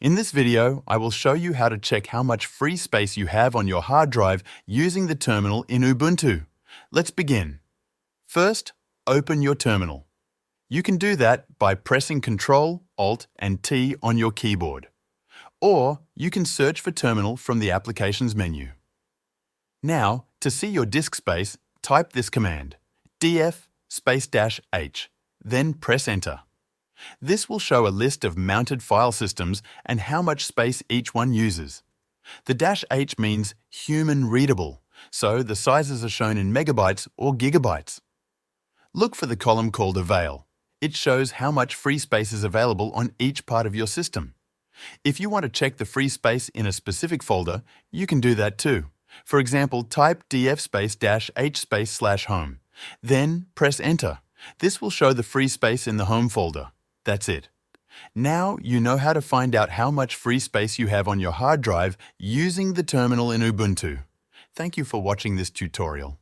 In this video, I will show you how to check how much free space you have on your hard drive using the terminal in Ubuntu. Let's begin. First, open your terminal. You can do that by pressing Ctrl, Alt, and T on your keyboard. Or you can search for terminal from the Applications menu. Now, to see your disk space, type this command, df-h, then press Enter. This will show a list of mounted file systems and how much space each one uses. The -H means human-readable, so the sizes are shown in megabytes or gigabytes. Look for the column called Avail. It shows how much free space is available on each part of your system. If you want to check the free space in a specific folder, you can do that too. For example, type df-h/home. Then press Enter. This will show the free space in the Home folder. That's it. Now you know how to find out how much free space you have on your hard drive using the terminal in Ubuntu. Thank you for watching this tutorial.